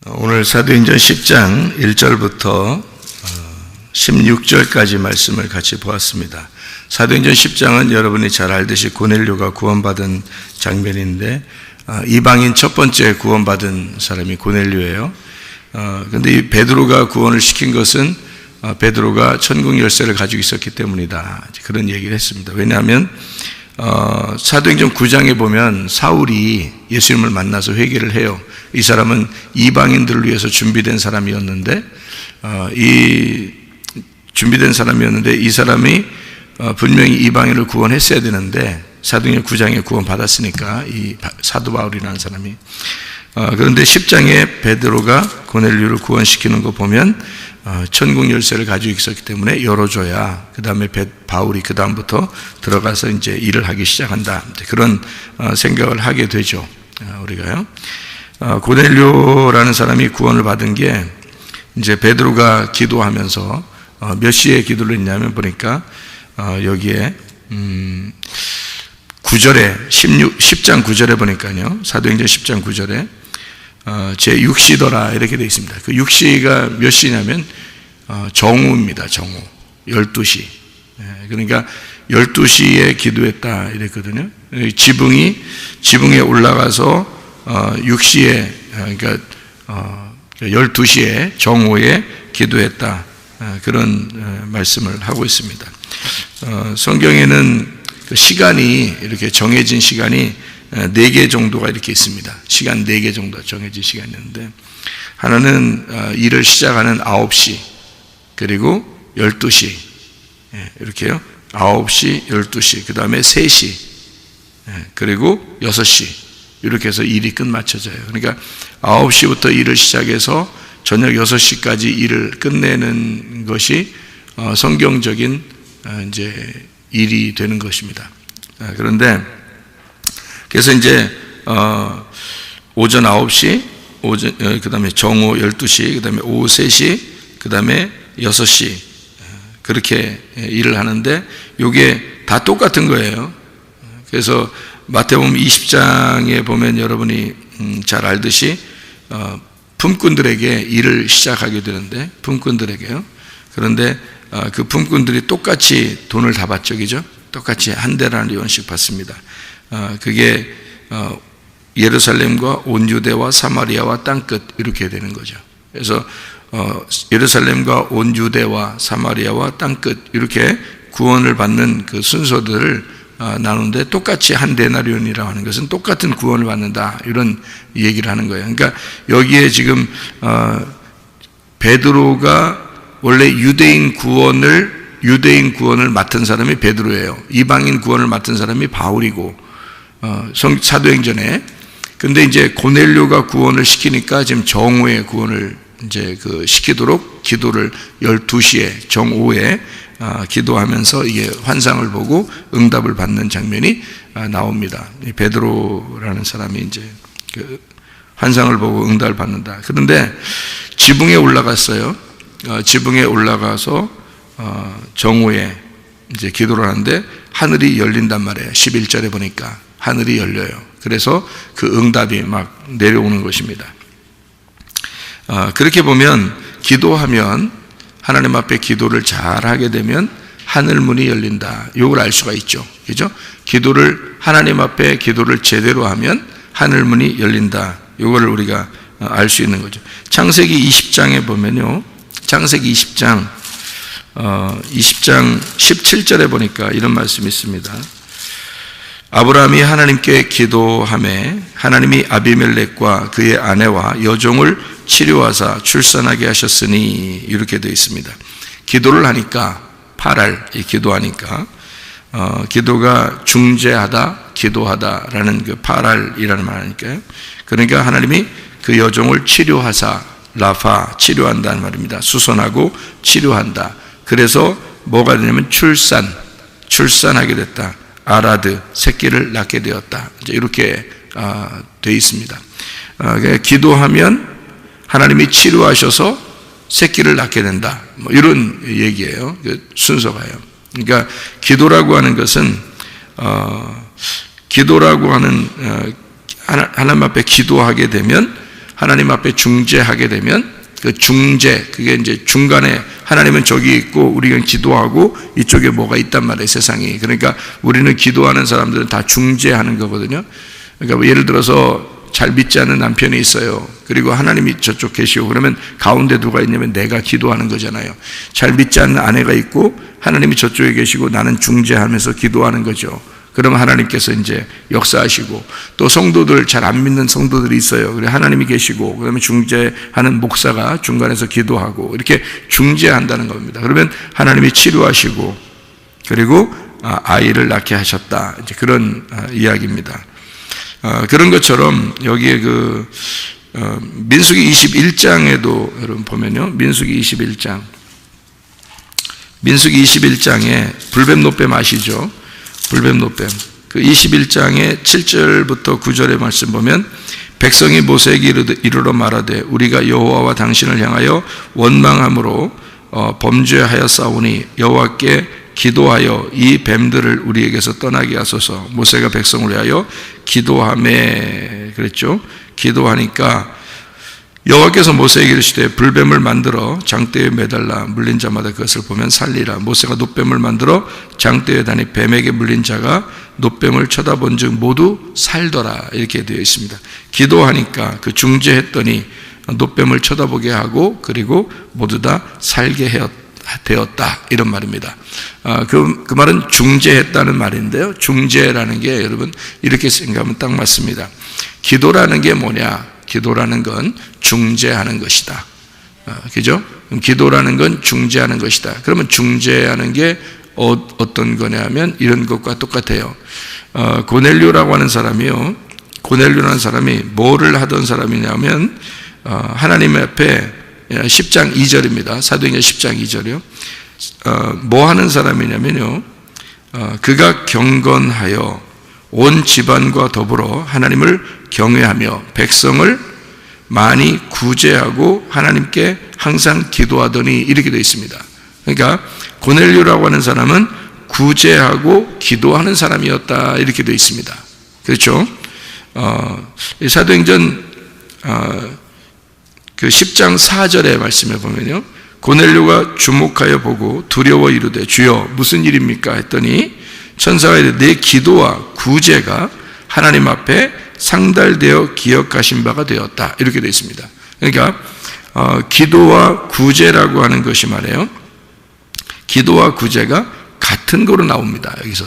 오늘 사도행전 10장 1절부터 16절까지 말씀을 같이 보았습니다. 사도행전 10장은 여러분이 잘 알듯이 고넬료가 구원받은 장면인데 이방인 첫 번째 구원받은 사람이 고넬료예요. 그런데 이 베드로가 구원을 시킨 것은 베드로가 천국 열쇠를 가지고 있었기 때문이다. 그런 얘기를 했습니다. 왜냐하면 사도행전 9장에 보면 사울이 예수님을 만나서 회개를 해요. 이 사람은 이방인들을 위해서 준비된 사람이었는데 이 사람이 분명히 이방인을 구원했어야 되는데 사도행전 9장에 구원받았으니까 이 사도 바울이라는 사람이 그런데 10장에 베드로가 고넬료를 구원시키는 거 보면 천국 열쇠를 가지고 있었기 때문에 열어줘야 그 다음에 바울이 그 다음부터 들어가서 이제 일을 하기 시작한다. 그런 생각을 하게 되죠. 우리가요. 고넬료라는 사람이 구원을 받은 게 이제 베드로가 기도하면서 몇 시에 기도를 했냐면 보니까 여기에 9절에 10장 9절에 보니까요. 사도행전 10장 9절에 제 6시더라 이렇게 되어 있습니다. 그 6시가 몇 시냐면 정오입니다. 정오 12시. 그러니까 12시에 기도했다 이랬거든요. 지붕에 올라가서 6시에 그러니까 12시에 정오에 기도했다. 그런 말씀을 하고 있습니다. 성경에는 그 시간이 이렇게 정해진 시간이 4개 정도가 이렇게 있습니다. 시간 4개 정도 정해진 시간이 있는데 하나는 일을 시작하는 9시 그리고 12시 이렇게요. 9시, 12시 그 다음에 3시 그리고 6시 이렇게 해서 일이 끝마쳐져요. 그러니까 9시부터 일을 시작해서 저녁 6시까지 일을 끝내는 것이 성경적인 이제 일이 되는 것입니다. 그런데 그래서 이제 오전 9시, 그 다음에 정오 12시, 그 다음에 오후 3시, 그 다음에 6시 그렇게 일을 하는데 이게 다 똑같은 거예요. 그래서 마태복음 20장에 보면 여러분이 잘 알듯이 품꾼들에게 일을 시작하게 되는데 품꾼들에게요. 그런데 그 품꾼들이 똑같이 돈을 다 받죠, 그죠? 똑같이 한 데나리온씩 받습니다. 그게 예루살렘과 온 유대와 사마리아와 땅끝 이렇게 되는 거죠. 그래서 예루살렘과 온 유대와 사마리아와 땅끝 이렇게 구원을 받는 그 순서들을 나누는데 똑같이 한 데나리온이라고 하는 것은 똑같은 구원을 받는다 이런 얘기를 하는 거예요. 그러니까 여기에 지금 베드로가 원래 유대인 구원을 맡은 사람이 베드로예요. 이방인 구원을 맡은 사람이 바울이고 사도행전에 근데 이제 고넬료가 구원을 시키니까 지금 정오에 구원을 이제 시키도록 기도를 12시에 정오에 기도하면서 이게 환상을 보고 응답을 받는 장면이 나옵니다. 이 베드로라는 사람이 이제 환상을 보고 응답을 받는다. 그런데 지붕에 올라갔어요. 지붕에 올라가서 정오에 이제 기도를 하는데 하늘이 열린단 말이에요. 11절에 보니까 하늘이 열려요. 그래서 그 응답이 막 내려오는 것입니다. 그렇게 보면 기도하면 하나님 앞에 기도를 잘 하게 되면 하늘 문이 열린다. 이걸 알 수가 있죠. 그죠? 하나님 앞에 기도를 제대로 하면 하늘 문이 열린다. 이거를 우리가 알 수 있는 거죠. 창세기 20장에 보면요. 창세기 20장 17절에 보니까 이런 말씀이 있습니다. 아브라함이 하나님께 기도하매 하나님이 아비멜렉과 그의 아내와 여종을 치료하사 출산하게 하셨으니 이렇게 되어 있습니다. 기도를 하니까 기도하니까 기도가 중재하다 기도하다라는 그 파랄이라는 말이니까요. 그러니까 하나님이 그 여종을 치료하사 라파 치료한다는 말입니다. 수선하고 치료한다. 그래서 뭐가 되냐면 출산하게 됐다. 아라드 새끼를 낳게 되었다. 이제 이렇게 되어 있습니다. 기도하면 하나님이 치료하셔서 새끼를 낳게 된다. 뭐 이런 얘기예요. 순서가요. 그러니까 기도라고 하는 것은 하나님 앞에 기도하게 되면 하나님 앞에 중재하게 되면 그 중재, 그게 이제 중간에 하나님은 저기 있고 우리가 기도하고 이쪽에 뭐가 있단 말이에요, 세상이. 그러니까 우리는 기도하는 사람들은 다 중재하는 거거든요. 그러니까 뭐 예를 들어서 잘 믿지 않는 남편이 있어요. 그리고 하나님이 저쪽 계시고 그러면 가운데 누가 있냐면 내가 기도하는 거잖아요. 잘 믿지 않는 아내가 있고 하나님이 저쪽에 계시고 나는 중재하면서 기도하는 거죠. 그러면 하나님께서 이제 역사하시고, 또 성도들, 잘 안 믿는 성도들이 있어요. 그래 하나님이 계시고 그러면 중재하는 목사가 중간에서 기도하고 이렇게 중재한다는 겁니다. 그러면 하나님이 치료하시고 그리고 아이를 낳게 하셨다, 이제 그런 이야기입니다. 그런 것처럼 여기에 민수기 21장에도 여러분 보면요, 민수기 21장에 불뱀 노뱀 아시죠? 불뱀 노뱀. 그 21장의 7절부터 9절의 말씀 보면, 백성이 모세에게 이르러 말하되 우리가 여호와와 당신을 향하여 원망함으로 범죄하였사오니 여호와께 기도하여 이 뱀들을 우리에게서 떠나게 하소서. 모세가 백성을 위하여 기도하매 그랬죠. 기도하니까 여호와께서 모세에게 이르시되 불뱀을 만들어 장대에 매달라 물린 자마다 그것을 보면 살리라. 모세가 놋뱀을 만들어 장대에 다니 뱀에게 물린 자가 놋뱀을 쳐다본 즉 모두 살더라, 이렇게 되어 있습니다. 기도하니까 그 중재했더니 놋뱀을 쳐다보게 하고 그리고 모두 다 살게 되었다, 이런 말입니다. 그 말은 중재했다는 말인데요, 중재라는 게 여러분 이렇게 생각하면 딱 맞습니다. 기도라는 게 뭐냐? 기도라는 건 중재하는 것이다. 그죠? 기도라는 건 중재하는 것이다. 그러면 중재하는 게 어떤 거냐면 이런 것과 똑같아요. 고넬료라고 하는 사람이요, 고넬료라는 사람이 뭐를 하던 사람이냐면 하나님 앞에 10장 2절입니다. 사도행전 10장 2절이요. 뭐 하는 사람이냐면요, 그가 경건하여 온 집안과 더불어 하나님을 경외하며 백성을 많이 구제하고 하나님께 항상 기도하더니, 이렇게 되어 있습니다. 그러니까 고넬료라고 하는 사람은 구제하고 기도하는 사람이었다, 이렇게 되어 있습니다. 그렇죠? 사도행전 그 10장 4절의 말씀에 보면요, 고넬료가 주목하여 보고 두려워 이르되 주여 무슨 일입니까 했더니 천사가 이르되 내 기도와 구제가 하나님 앞에 상달되어 기억하신 바가 되었다, 이렇게 되어 있습니다. 그러니까 기도와 구제라고 하는 것이 말이에요, 기도와 구제가 같은 거로 나옵니다, 여기서.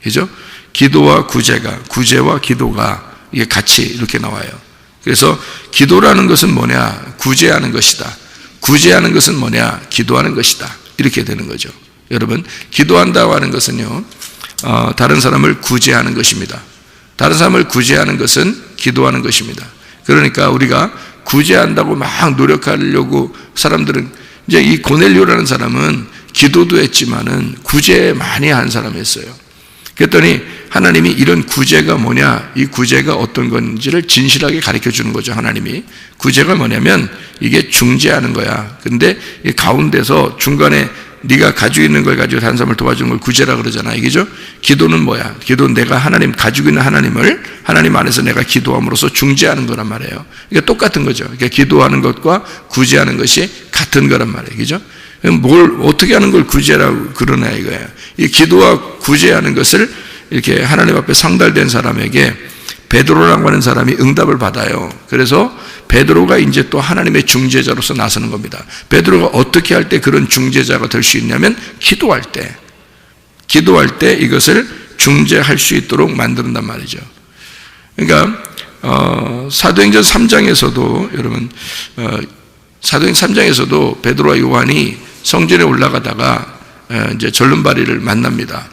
그죠? 기도와 구제와 기도가 이게 같이 이렇게 나와요. 그래서 기도라는 것은 뭐냐? 구제하는 것이다. 구제하는 것은 뭐냐? 기도하는 것이다. 이렇게 되는 거죠. 여러분, 기도한다고 하는 것은요, 다른 사람을 구제하는 것입니다. 다른 사람을 구제하는 것은 기도하는 것입니다. 그러니까 우리가 구제한다고 막 노력하려고 사람들은, 이제 이 고넬료라는 사람은 기도도 했지만은 구제 많이 한 사람이었어요. 그랬더니 하나님이 이런 구제가 뭐냐, 이 구제가 어떤 건지를 진실하게 가르쳐 주는 거죠. 하나님이 구제가 뭐냐면 이게 중재하는 거야. 근데 이 가운데서 중간에 네가 가지고 있는 걸 가지고 다른 사람을 도와주는 걸 구제라 그러잖아, 이게죠. 기도는 뭐야? 기도는 내가 하나님, 가지고 있는 하나님을 하나님 안에서 내가 기도함으로써 중재하는 거란 말이에요. 이게 똑같은 거죠. 그러니까 기도하는 것과 구제하는 것이 같은 거란 말이에요, 그죠? 뭘 어떻게 하는 걸 구제라고 그러나 이거예요. 이 기도와 구제하는 것을 이렇게 하나님 앞에 상달된 사람에게 베드로라고 하는 사람이 응답을 받아요. 그래서 베드로가 이제 또 하나님의 중재자로서 나서는 겁니다. 베드로가 어떻게 할 때 그런 중재자가 될 수 있냐면 기도할 때 이것을 중재할 수 있도록 만든단 말이죠. 그러니까 사도행전 3장에서도 여러분, 사도행전 3장에서도 베드로와 요한이 성전에 올라가다가 이제 절름발이를 만납니다.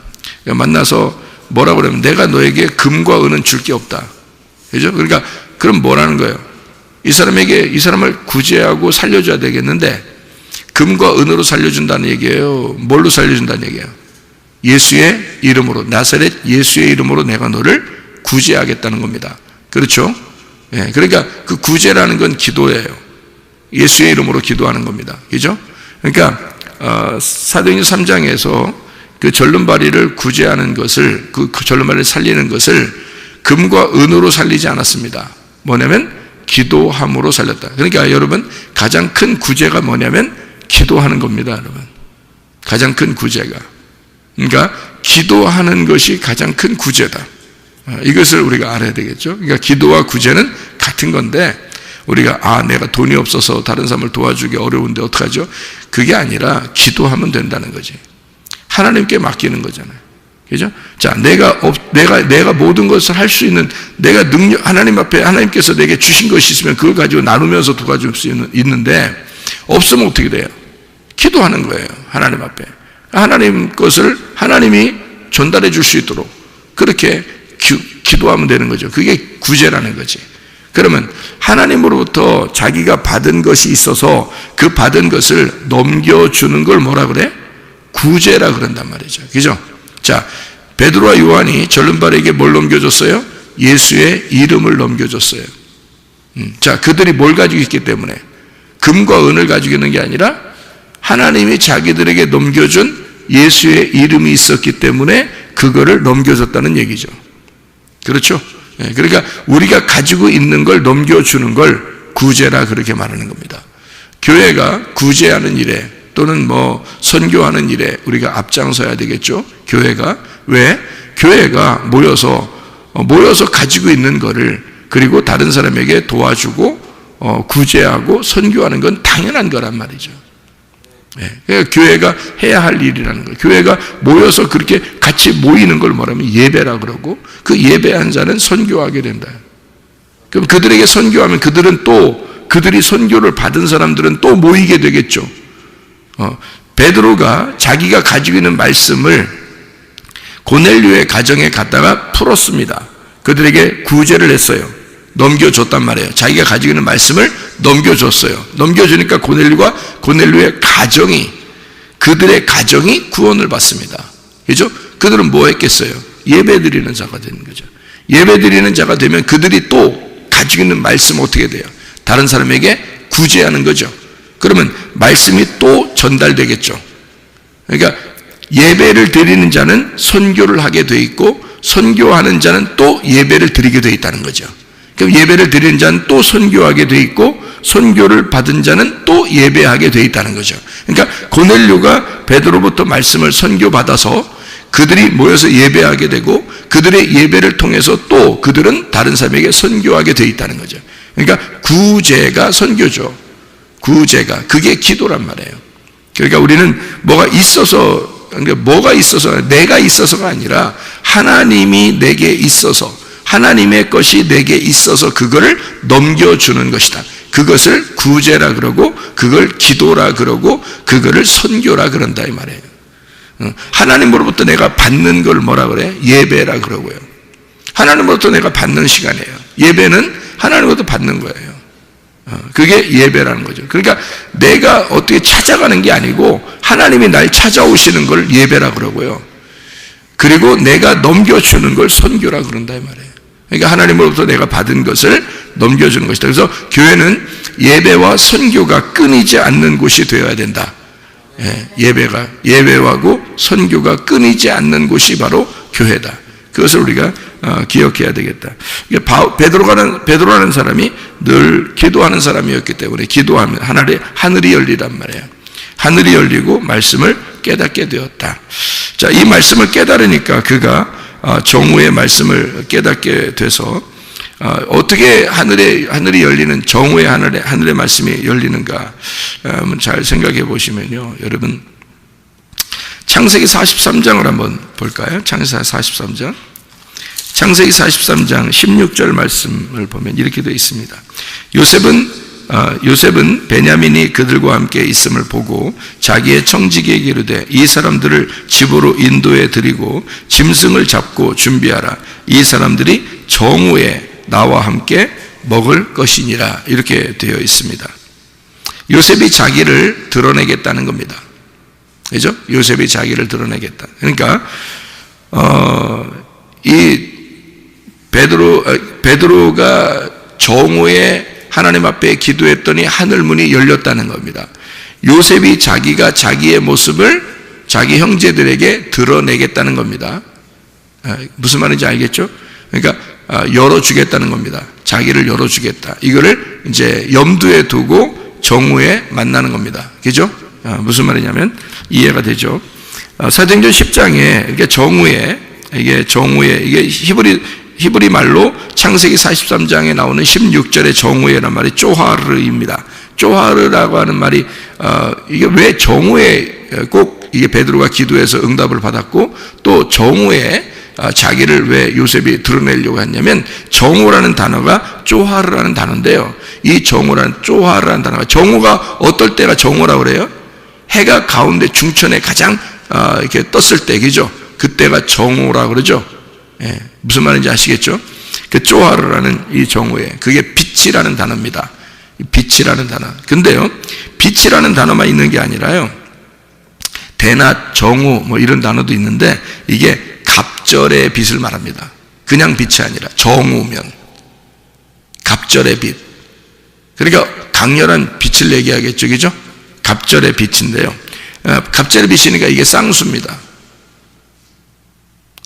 만나서 뭐라고 그러면 내가 너에게 금과 은은 줄 게 없다. 그죠? 그러니까 그럼 뭐라는 거예요? 이 사람을 구제하고 살려줘야 되겠는데 금과 은으로 살려준다는 얘기예요. 뭘로 살려준다는 얘기예요? 예수의 이름으로, 나사렛 예수의 이름으로 내가 너를 구제하겠다는 겁니다. 그렇죠? 예, 그러니까 그 구제라는 건 기도예요. 예수의 이름으로 기도하는 겁니다. 그죠? 그러니까 사도행전 3장에서 그 절름발이를 구제하는 것을, 그 절름발이를 살리는 것을 금과 은으로 살리지 않았습니다. 뭐냐면 기도함으로 살렸다. 그러니까 여러분, 가장 큰 구제가 뭐냐면 기도하는 겁니다, 여러분. 가장 큰 구제가. 그러니까 기도하는 것이 가장 큰 구제다. 이것을 우리가 알아야 되겠죠. 그러니까 기도와 구제는 같은 건데, 우리가 내가 돈이 없어서 다른 사람을 도와주기 어려운데 어떡하죠? 그게 아니라 기도하면 된다는 거지. 하나님께 맡기는 거잖아요. 그죠? 자, 내가 모든 것을 할 수 있는, 내가 하나님 앞에 하나님께서 내게 주신 것이 있으면 그걸 가지고 나누면서 도와줄 수 있는데, 없으면 어떻게 돼요? 기도하는 거예요, 하나님 앞에. 하나님 것을 하나님이 전달해 줄 수 있도록 그렇게 기도하면 되는 거죠. 그게 구제라는 거지. 그러면 하나님으로부터 자기가 받은 것이 있어서 그 받은 것을 넘겨주는 걸 뭐라 그래? 구제라 그런단 말이죠. 그죠? 자, 베드로와 요한이 절름발에게 뭘 넘겨줬어요? 예수의 이름을 넘겨줬어요. 자, 그들이 뭘 가지고 있기 때문에? 금과 은을 가지고 있는 게 아니라 하나님이 자기들에게 넘겨준 예수의 이름이 있었기 때문에 그거를 넘겨줬다는 얘기죠. 그렇죠? 그러니까 우리가 가지고 있는 걸 넘겨주는 걸 구제라 그렇게 말하는 겁니다. 교회가 구제하는 일에 또는 선교하는 일에 우리가 앞장서야 되겠죠. 교회가. 왜? 교회가 모여서 가지고 있는 거를 그리고 다른 사람에게 도와주고 구제하고 선교하는 건 당연한 거란 말이죠. 그러니까 교회가 해야 할 일이라는 거예요. 교회가 모여서 그렇게 같이 모이는 걸 뭐라면 예배라 그러고, 그 예배한 자는 선교하게 된다. 그럼 그들에게 선교하면 그들이 선교를 받은 사람들은 또 모이게 되겠죠. 베드로가 자기가 가지고 있는 말씀을 고넬료의 가정에 갖다가 풀었습니다. 그들에게 구제를 했어요. 넘겨줬단 말이에요. 자기가 가지고 있는 말씀을 넘겨줬어요. 넘겨주니까 고넬료의 가정이, 그들의 가정이 구원을 받습니다. 그죠? 그들은 뭐 했겠어요? 예배 드리는 자가 되는 거죠. 예배 드리는 자가 되면 그들이 또 가지고 있는 말씀 어떻게 돼요? 다른 사람에게 구제하는 거죠. 그러면 말씀이 또 전달되겠죠. 그러니까 예배를 드리는 자는 선교를 하게 돼 있고, 선교하는 자는 또 예배를 드리게 돼 있다는 거죠. 그럼 예배를 드리는 자는 또 선교하게 돼 있고, 선교를 받은 자는 또 예배하게 돼 있다는 거죠. 그러니까 고넬료가 베드로부터 말씀을 선교받아서 그들이 모여서 예배하게 되고, 그들의 예배를 통해서 또 그들은 다른 사람에게 선교하게 돼 있다는 거죠. 그러니까 구제가 선교죠. 구제가. 그게 기도란 말이에요. 그러니까 우리는 뭐가 있어서 내가 있어서가 아니라 하나님이 내게 있어서, 하나님의 것이 내게 있어서 그거를 넘겨주는 것이다. 그것을 구제라 그러고, 그걸 기도라 그러고, 그거를 선교라 그런다 이 말이에요. 하나님으로부터 내가 받는 걸 뭐라 그래? 예배라 그러고요. 하나님으로부터 내가 받는 시간이에요. 예배는 하나님으로부터 받는 거예요. 그게 예배라는 거죠. 그러니까 내가 어떻게 찾아가는 게 아니고 하나님이 날 찾아오시는 걸 예배라 그러고요. 그리고 내가 넘겨주는 걸 선교라 그런다 이 말이에요. 그러니까 하나님으로부터 내가 받은 것을 넘겨주는 것이다. 그래서 교회는 예배와 선교가 끊이지 않는 곳이 되어야 된다. 예배하고 선교가 끊이지 않는 곳이 바로 교회다. 그것을 우리가 기억해야 되겠다. 베드로라는 사람이 늘 기도하는 사람이었기 때문에 기도하면 하늘이 열리란 말이에요. 하늘이 열리고 말씀을 깨닫게 되었다. 자, 이 말씀을 깨달으니까 그가 정오의 말씀을 깨닫게 돼서 어떻게 하늘이 열리는, 정오의 하늘의 말씀이 열리는가 한번 잘 생각해 보시면요, 여러분 창세기 43장을 한번 볼까요? 창세기 43장. 창세기 43장 16절 말씀을 보면 이렇게 되어 있습니다. 요셉은 베냐민이 그들과 함께 있음을 보고 자기의 청지기에게 이르되 이 사람들을 집으로 인도해 드리고 짐승을 잡고 준비하라. 이 사람들이 정오에 나와 함께 먹을 것이니라. 이렇게 되어 있습니다. 요셉이 자기를 드러내겠다는 겁니다. 그죠? 요셉이 자기를 드러내겠다. 그러니까 이 베드로가 정오에 하나님 앞에 기도했더니 하늘문이 열렸다는 겁니다. 요셉이 자기가 자기의 모습을 자기 형제들에게 드러내겠다는 겁니다. 무슨 말인지 알겠죠? 그러니까 열어주겠다는 겁니다. 자기를 열어주겠다. 이거를 이제 염두에 두고 정오에 만나는 겁니다. 그죠? 무슨 말이냐면 이해가 되죠? 사도행전 10장에 이게 정오에 이게 히브리 말로 창세기 43장에 나오는 16절의 정오에란 말이 쪼하르입니다. 쪼하르라고 하는 말이 이게 왜 정오에 꼭 이게 베드로가 기도해서 응답을 받았고 또 정오에 자기를 왜 요셉이 드러내려고 했냐면 정오라는 단어가 쪼하르라는 단어인데요. 이 정오라는 쪼하르라는 단어가 정오가 어떨 때가 정오라고 그래요? 해가 가운데 중천에 가장 이렇게 떴을 때, 그죠? 그때가 정오라고 그러죠. 예, 무슨 말인지 아시겠죠? 그 쪼하르라는 이 정오에 그게 빛이라는 단어입니다. 빛이라는 단어. 근데요, 빛이라는 단어만 있는 게 아니라요, 대낮, 정오 뭐 이런 단어도 있는데 이게 갑절의 빛을 말합니다. 그냥 빛이 아니라 정오면 갑절의 빛. 그러니까 강렬한 빛을 얘기하겠죠, 그죠? 갑절의 빛인데요. 갑절의 빛이니까 이게 쌍수입니다.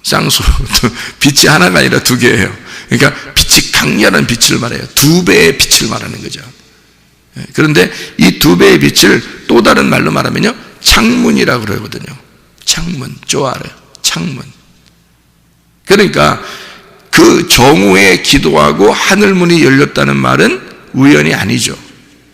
쌍수. 빛이 하나가 아니라 두 개예요. 그러니까 빛이 강렬한 빛을 말해요. 두 배의 빛을 말하는 거죠. 그런데 이 두 배의 빛을 또 다른 말로 말하면요, 창문이라고 그러거든요. 창문, 쪼아르, 창문. 그러니까 그 정오에 기도하고 하늘문이 열렸다는 말은 우연이 아니죠.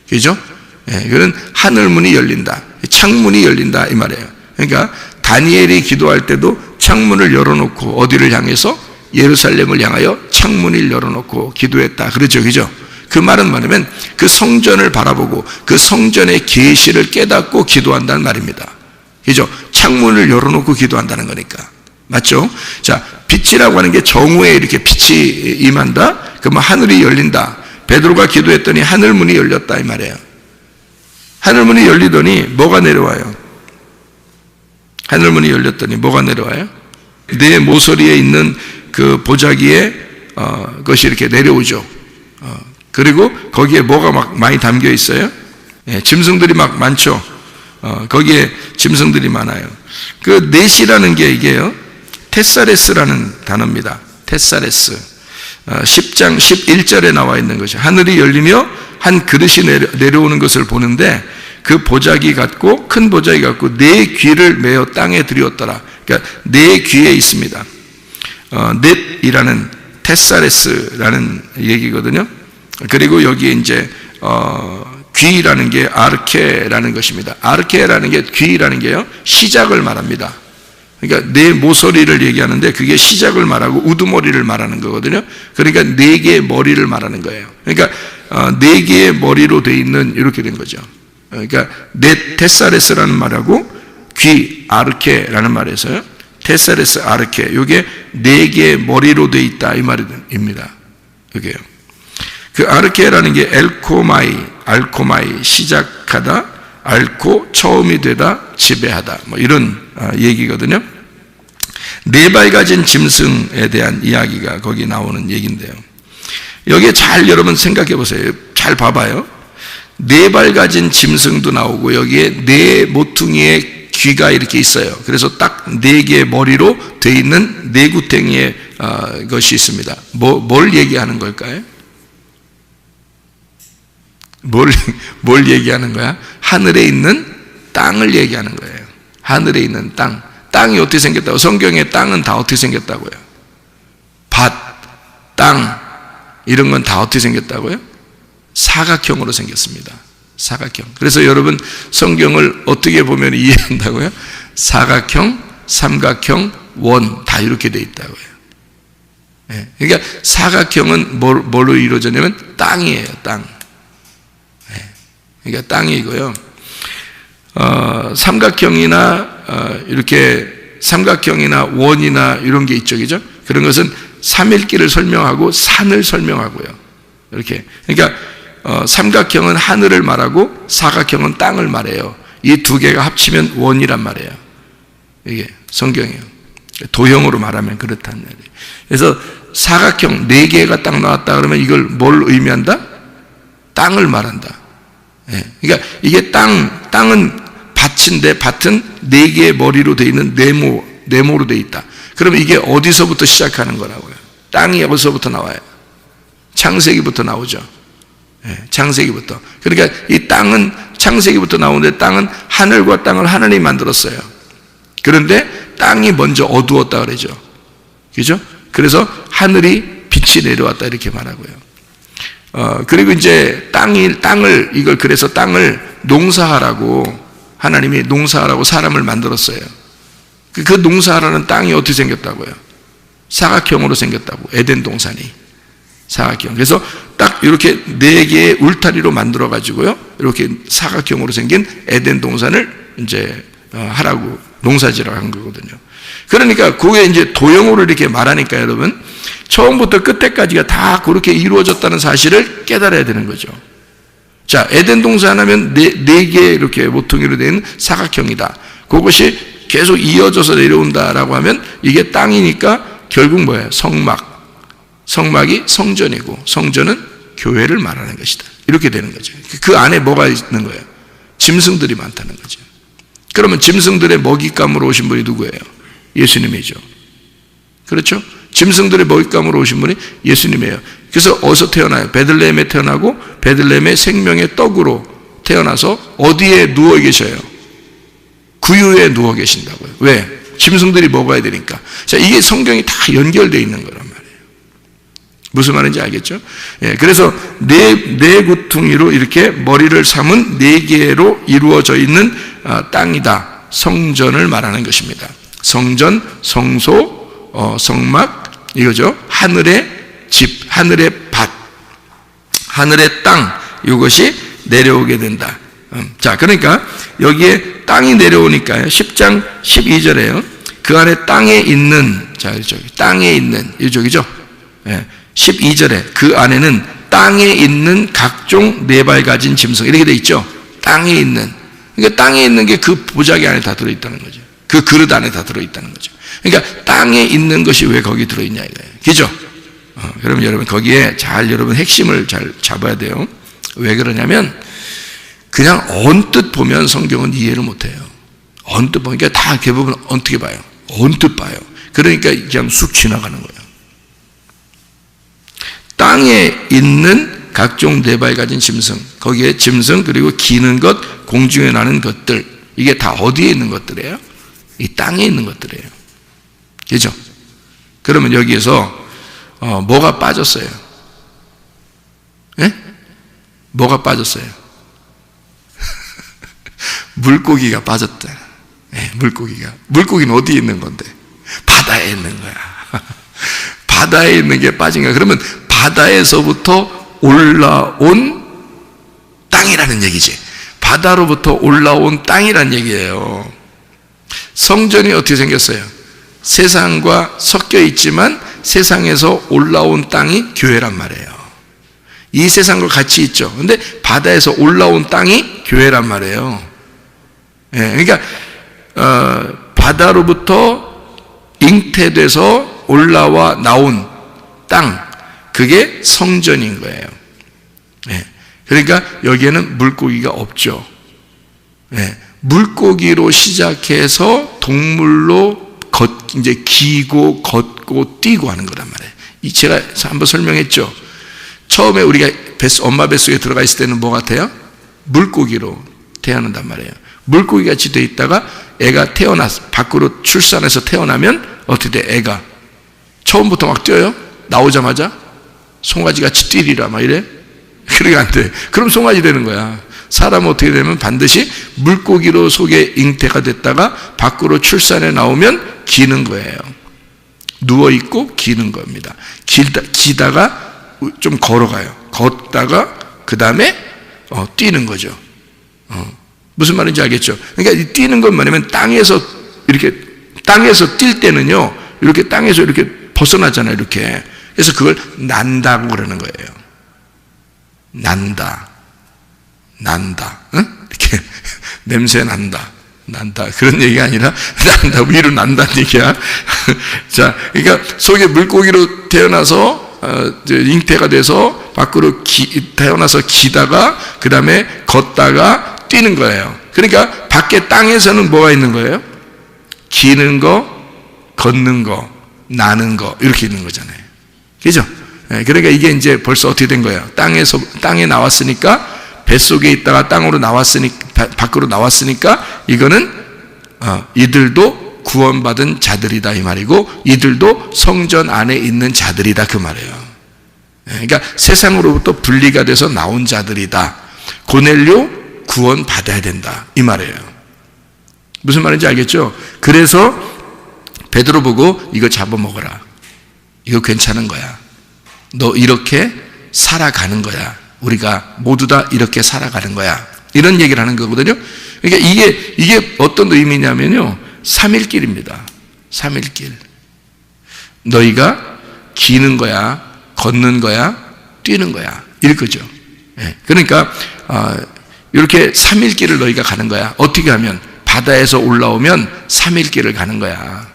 그죠? 그건 하늘문이 열린다, 창문이 열린다 이 말이에요. 그러니까 다니엘이 기도할 때도 창문을 열어놓고 어디를 향해서? 예루살렘을 향하여 창문을 열어놓고 기도했다 그러죠, 그죠? 그 말은 뭐냐면 그 성전을 바라보고 그 성전의 계시를 깨닫고 기도한다는 말입니다. 그죠? 창문을 열어놓고 기도한다는 거니까. 맞죠? 자, 빛이라고 하는 게 정오에 이렇게 빛이 임한다? 그러면 하늘이 열린다. 베드로가 기도했더니 하늘문이 열렸다 이 말이에요. 하늘문이 열리더니 뭐가 내려와요? 하늘문이 열렸더니 뭐가 내려와요? 내 모서리에 있는 그 보자기에 그것이 이렇게 내려오죠. 그리고 거기에 뭐가 막 많이 담겨 있어요? 짐승들이 막 많죠. 거기에 짐승들이 많아요. 그 넷이라는 게 이게요, 테사레스라는 단어입니다. 테사레스. 10장 11절에 나와 있는 것이 하늘이 열리며 한 그릇이 내려오는 것을 보는데 그 보자기 같고 큰 보자기 같고 네 귀를 메어 땅에 들이었더라. 그러니까 네 귀에 있습니다. 넷이라는 테사레스라는 얘기거든요. 그리고 여기에 이제 귀라는 게 아르케라는 것입니다. 아르케라는 게 귀라는 게요, 시작을 말합니다. 그러니까 네 모서리를 얘기하는데 그게 시작을 말하고 우두머리를 말하는 거거든요. 그러니까 네 개의 머리를 말하는 거예요. 그러니까 네 개의 머리로 돼 있는 이렇게 된 거죠. 그러니까 네 테사레스라는 말하고 귀 아르케라는 말에서요, 테사레스 아르케, 이게 네 개의 머리로 돼 있다 이 말입니다. 이게요. 그 아르케라는 게 알코마이 시작하다, 앓고 처음이 되다, 지배하다 뭐 이런 얘기거든요. 네 발 가진 짐승에 대한 이야기가 거기 나오는 얘기인데요. 여기에 잘 여러분 생각해 보세요. 잘 봐봐요. 네 발 가진 짐승도 나오고 여기에 네 모퉁이의 귀가 이렇게 있어요. 그래서 딱 네 개의 머리로 돼 있는 네 구탱이의 것이 있습니다. 뭘 얘기하는 걸까요? 뭘 얘기하는 거야? 하늘에 있는 땅을 얘기하는 거예요. 하늘에 있는 땅. 땅이 어떻게 생겼다고? 성경의 땅은 다 어떻게 생겼다고요? 밭, 땅 이런 건 다 어떻게 생겼다고요? 사각형으로 생겼습니다. 사각형. 그래서 여러분 성경을 어떻게 보면 이해한다고요? 사각형, 삼각형, 원 다 이렇게 돼 있다고요. 그러니까 사각형은 뭘로 이루어졌냐면 땅이에요. 땅. 그러니까 땅이고요. 삼각형이나 이렇게 삼각형이나 원이나 이런 게 있죠, 그죠? 그런 것은 삼일기를 설명하고 산을 설명하고요. 이렇게. 그러니까 삼각형은 하늘을 말하고 사각형은 땅을 말해요. 이 두 개가 합치면 원이란 말이에요. 이게 성경이에요. 도형으로 말하면 그렇다는 말이에요. 그래서 사각형 네 개가 딱 나왔다 그러면 이걸 뭘 의미한다? 땅을 말한다. 그러니까 이게 땅은 밭인데 밭은 네 개의 머리로 되어 있는 네모로 되어 있다. 그러면 이게 어디서부터 시작하는 거라고요? 땅이 어디서부터 나와요? 창세기부터 나오죠. 창세기부터. 그러니까 이 땅은 창세기부터 나오는데 땅은 하늘과 땅을 하나님이 만들었어요. 그런데 땅이 먼저 어두웠다 그러죠. 그죠? 그래서 하늘이 빛이 내려왔다 이렇게 말하고요. 그리고 이제 그래서 땅을 농사하라고 하나님이 농사하라고 사람을 만들었어요. 그 농사하라는 땅이 어떻게 생겼다고요? 사각형으로 생겼다고. 에덴 동산이 사각형. 그래서 딱 이렇게 4개의 울타리로 만들어 가지고요. 이렇게 사각형으로 생긴 에덴 동산을 이제 하라고 농사지라고 한 거거든요. 그러니까 그게 이제 도형으로 이렇게 말하니까 여러분 처음부터 끝에까지가 다 그렇게 이루어졌다는 사실을 깨달아야 되는 거죠. 자, 에덴 동산 하면 4개 이렇게 모퉁이로 된 사각형이다. 그것이 계속 이어져서 내려온다라고 하면 이게 땅이니까 결국 뭐예요? 성막이 성전이고 성전은 교회를 말하는 것이다. 이렇게 되는 거죠. 그 안에 뭐가 있는 거예요? 짐승들이 많다는 거죠. 그러면 짐승들의 먹잇감으로 오신 분이 누구예요? 예수님이죠. 그렇죠? 짐승들의 먹잇감으로 오신 분이 예수님이에요. 그래서 어디서 태어나요? 베들레헴에 태어나고 베들레헴의 생명의 떡으로 태어나서 어디에 누워 계셔요? 구유에 누워 계신다고요. 왜? 짐승들이 먹어야 되니까. 자, 이게 성경이 다 연결되어 있는 거란 말이에요. 무슨 말인지 알겠죠? 그래서 네 구퉁이로 이렇게 머리를 삼은 4개로 이루어져 있는 땅이다. 성전을 말하는 것입니다. 성전, 성소, 성막, 이거죠. 하늘의 집, 하늘의 밭, 하늘의 땅, 이것이 내려오게 된다. 자, 그러니까 여기에 땅이 내려오니까요. 10장 12절에요. 그 안에 땅에 있는, 자, 땅에 있는, 이쪽이죠. 12절에 그 안에는 땅에 있는 각종 4발 가진 짐승, 이렇게 돼 있죠. 땅에 있는. 그러니까 땅에 있는 게 그 보자기 안에 다 들어있다는 거죠. 그 그릇 안에 다 들어있다는 거죠. 그러니까 땅에 있는 것이 왜 거기 들어있냐 이거예요. 그죠? 그러면 여러분 거기에 여러분 핵심을 잘 잡아야 돼요. 왜 그러냐면 그냥 언뜻 보면 성경은 이해를 못해요. 언뜻 보니까 다 대부분 어떻게 봐요? 언뜻 봐요. 그러니까 그냥 쑥 지나가는 거예요. 땅에 있는 각종 4발 가진 짐승, 거기에 짐승 그리고 기는 것, 공중에 나는 것들, 이게 다 어디에 있는 것들이에요? 이 땅에 있는 것들이에요. 그죠? 그러면 여기에서 뭐가 빠졌어요? 예? 뭐가 빠졌어요? 물고기가 빠졌다. 예, 물고기는 어디에 있는 건데? 바다에 있는 거야. 바다에 있는 게 빠진 거야. 그러면 바다에서부터 올라온 땅이라는 얘기지. 바다로부터 올라온 땅이라는 얘기예요. 성전이 어떻게 생겼어요? 세상과 섞여 있지만 세상에서 올라온 땅이 교회란 말이에요. 이 세상과 같이 있죠. 근데 바다에서 올라온 땅이 교회란 말이에요. 그러니까 바다로부터 잉태돼서 올라와 나온 땅, 그게 성전인 거예요. 그러니까 여기에는 물고기가 없죠. 물고기로 시작해서 동물로 이제 기고 걷고 뛰고 하는 거란 말이에요. 제가 한번 설명했죠. 처음에 우리가 엄마 뱃속에 들어가 있을 때는 뭐 같아요? 물고기로 태어난단 말이에요. 물고기 같이 돼 있다가 애가 밖으로 출산해서 태어나면 어떻게 돼? 애가 처음부터 막 뛰어요? 나오자마자 송아지 같이 뛰리라 막 이래? 그러게 안 돼. 그럼 송아지 되는 거야. 사람은 어떻게 되면 반드시 물고기로 속에 잉태가 됐다가 밖으로 출산해 나오면 기는 거예요. 누워있고 기는 겁니다. 기다가 좀 걸어가요. 걷다가 그 다음에 뛰는 거죠. 무슨 말인지 알겠죠? 그러니까 이 뛰는 건 뭐냐면 땅에서 뛸 때는요, 이렇게 땅에서 이렇게 벗어나잖아요, 이렇게. 그래서 그걸 난다고 그러는 거예요. 난다. 응? 이렇게 냄새 난다. 그런 얘기가 아니라 난다, 위로 난다는 얘기야. 자, 그러니까 속에 물고기로 태어나서 잉태가 돼서 밖으로 태어나서 기다가 그 다음에 걷다가 뛰는 거예요. 그러니까 밖에 땅에서는 뭐가 있는 거예요? 기는 거, 걷는 거, 나는 거, 이렇게 있는 거잖아요. 그죠? 그러니까 이게 이제 벌써 어떻게 된 거예요? 땅에 나왔으니까, 뱃속에 있다가 땅으로 나왔으니까, 밖으로 나왔으니까, 이거는, 이들도 구원받은 자들이다, 이 말이고, 이들도 성전 안에 있는 자들이다, 그 말이에요. 그러니까 세상으로부터 분리가 돼서 나온 자들이다. 고넬료 구원 받아야 된다, 이 말이에요. 무슨 말인지 알겠죠? 그래서 베드로 보고 이거 잡아먹어라. 이거 괜찮은 거야. 너 이렇게 살아가는 거야. 우리가 모두 다 이렇게 살아가는 거야. 이런 얘기를 하는 거거든요. 그러니까 이게 어떤 의미냐면요, 3일길입니다. 3일길. 너희가 기는 거야, 걷는 거야, 뛰는 거야, 이거죠. 그러니까 이렇게 3일길을 너희가 가는 거야. 어떻게 하면? 바다에서 올라오면 3일길을 가는 거야.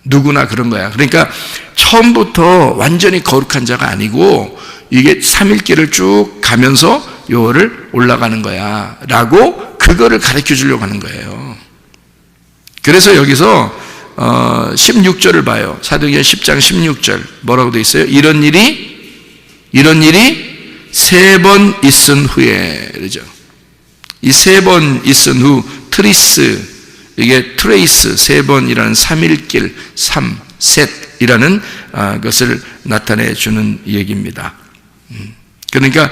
누구나 그런 거야. 그러니까 처음부터 완전히 거룩한 자가 아니고 이게 3일길을 쭉 가면서 요거를 올라가는 거야 라고 그거를 가르쳐 주려고 하는 거예요. 그래서 여기서 16절을 봐요. 사도행전 10장 16절 뭐라고 되어 있어요? 이런 일이 3번 있은 후에, 그러죠. 이 3번 있은 후, 트리스, 이게 트레이스, 3번이라는 3일길, 3셋이라는 것을 나타내 주는 얘기입니다. 그러니까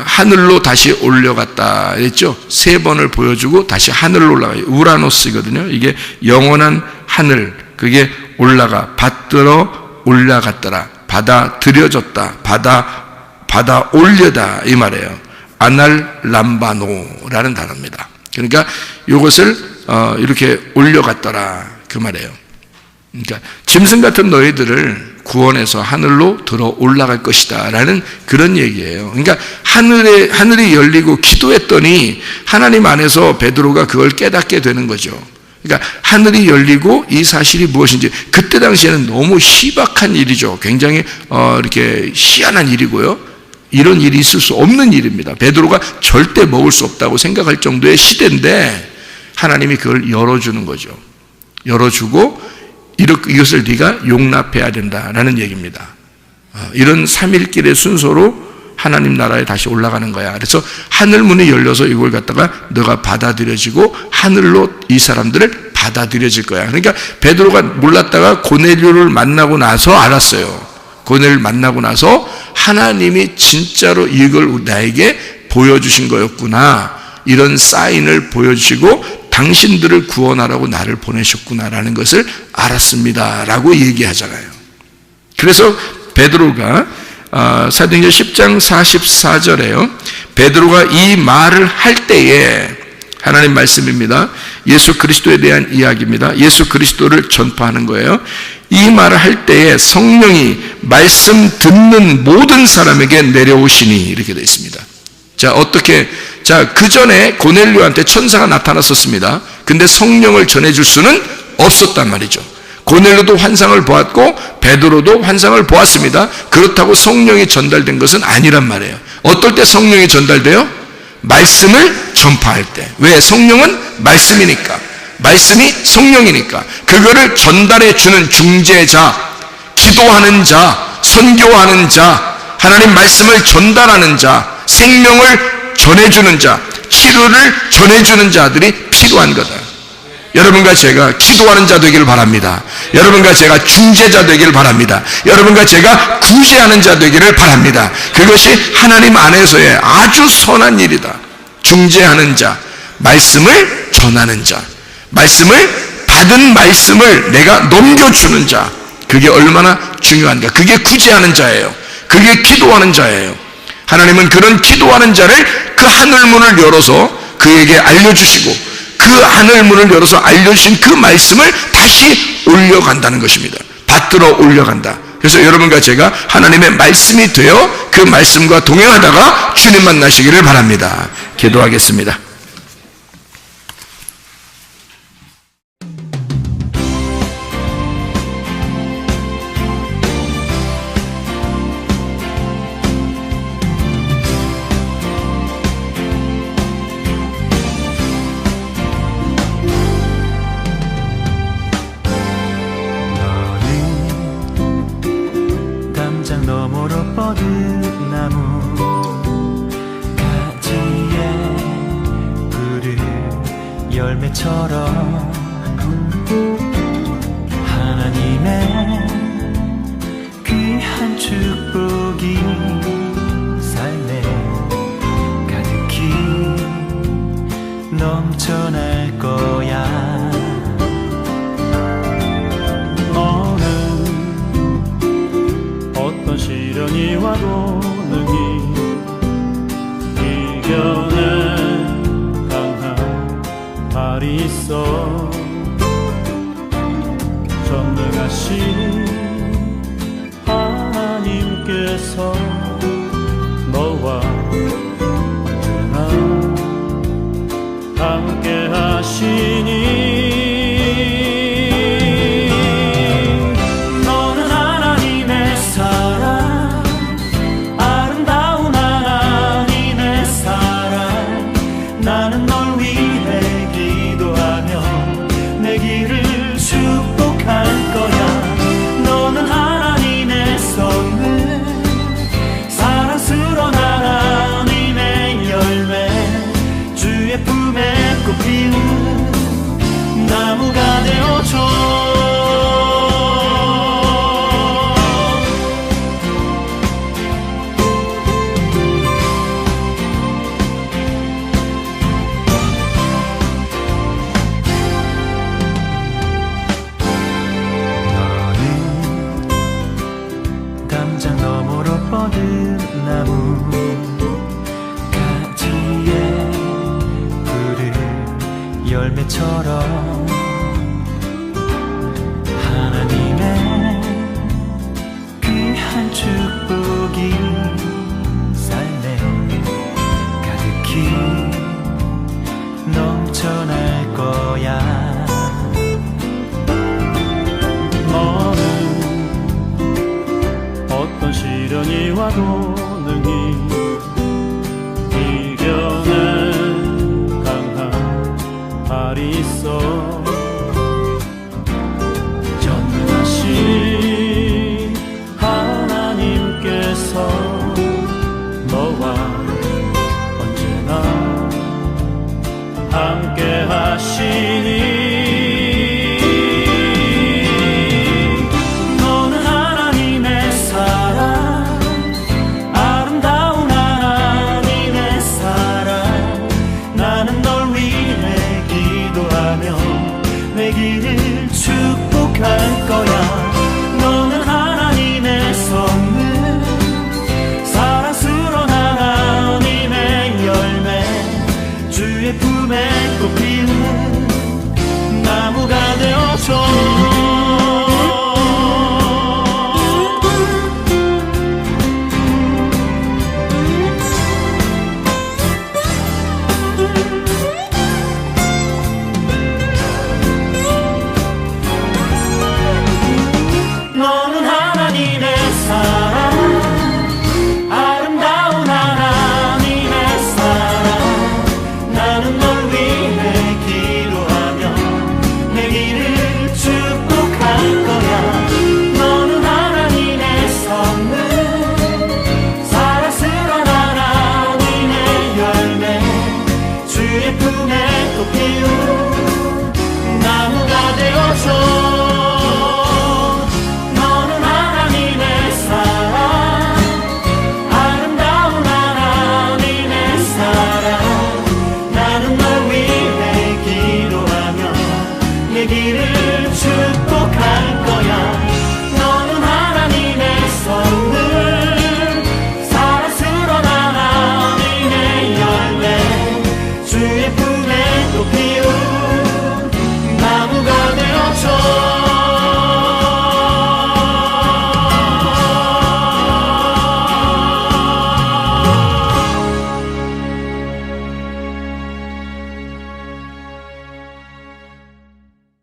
하늘로 다시 올려갔다 했죠. 3번을 보여주고 다시 하늘로 올라가요. 우라노스거든요. 이게 영원한 하늘, 그게 올라가, 받들어 올라갔더라, 받아들여졌다, 받아 올려다, 이 말이에요. 아날람바노라는 단어입니다. 그러니까 이것을 이렇게 올려갔더라, 그 말이에요. 그러니까 짐승 같은 너희들을 구원해서 하늘로 들어 올라갈 것이다 라는 그런 얘기예요. 그러니까 하늘이 열리고 기도했더니 하나님 안에서 베드로가 그걸 깨닫게 되는 거죠. 그러니까 하늘이 열리고 이 사실이 무엇인지, 그때 당시에는 너무 희박한 일이죠. 굉장히 이렇게 희한한 일이고요. 이런 일이 있을 수 없는 일입니다. 베드로가 절대 먹을 수 없다고 생각할 정도의 시대인데 하나님이 그걸 열어주는 거죠. 열어주고 이것을 네가 용납해야 된다라는 얘기입니다. 이런 3일길의 순서로 하나님 나라에 다시 올라가는 거야. 그래서 하늘 문이 열려서 이걸 갖다가 너가 받아들여지고 하늘로 이 사람들을 받아들여질 거야. 그러니까 베드로가 몰랐다가 고넬료를 만나고 나서 알았어요. 고넬료를 만나고 나서 하나님이 진짜로 이걸 나에게 보여주신 거였구나, 이런 사인을 보여주시고 당신들을 구원하라고 나를 보내셨구나라는 것을 알았습니다 라고 얘기하잖아요. 그래서 베드로가 사도행전 10장 44절에요. 베드로가 이 말을 할 때에, 하나님 말씀입니다. 예수 그리스도에 대한 이야기입니다. 예수 그리스도를 전파하는 거예요. 이 말을 할 때에 성령이 말씀 듣는 모든 사람에게 내려오시니, 이렇게 되어 있습니다. 그 전에 고넬료한테 천사가 나타났었습니다. 근데 성령을 전해줄 수는 없었단 말이죠. 고넬료도 환상을 보았고 베드로도 환상을 보았습니다. 그렇다고 성령이 전달된 것은 아니란 말이에요. 어떨 때 성령이 전달돼요? 말씀을 전파할 때. 왜? 성령은 말씀이니까. 말씀이 성령이니까. 그거를 전달해 주는 중재자, 기도하는 자, 선교하는 자, 하나님 말씀을 전달하는 자, 생명을 전해주는 자, 치료를 전해주는 자들이 필요한 거다. 여러분과 제가 기도하는 자 되기를 바랍니다. 여러분과 제가 중재자 되기를 바랍니다. 여러분과 제가 구제하는 자 되기를 바랍니다. 그것이 하나님 안에서의 아주 선한 일이다. 중재하는 자, 말씀을 전하는 자, 말씀을 받은 말씀을 내가 넘겨주는 자, 그게 얼마나 중요한가. 그게 구제하는 자예요. 그게 기도하는 자예요. 하나님은 그런 기도하는 자를 그 하늘문을 열어서 그에게 알려주시고, 그 하늘문을 열어서 알려주신 그 말씀을 다시 올려간다는 것입니다. 받들어 올려간다. 그래서 여러분과 제가 하나님의 말씀이 되어 그 말씀과 동행하다가 주님 만나시기를 바랍니다. 기도하겠습니다. 열매처럼 하나님의 귀한 축복이 삶에 가득히 넘쳐날 거야. 너는 어떤 시련이 와도 능히 이겨낸 강한 발이 있어. 전능하신 하나님께서 너와 언제나 함께 하시니 너는 하나님의 사랑, 아름다운 하나님의 사랑. 나는 널 위해 기도하며 내 길을 축복할 거야. 너는 하나님의 선물, 사랑스러운 하나님의 열매, 주의 품에 꽃피운 나무가 되어줘. 담장 너머로 뻗은 나무 가지에 푸른 열매처럼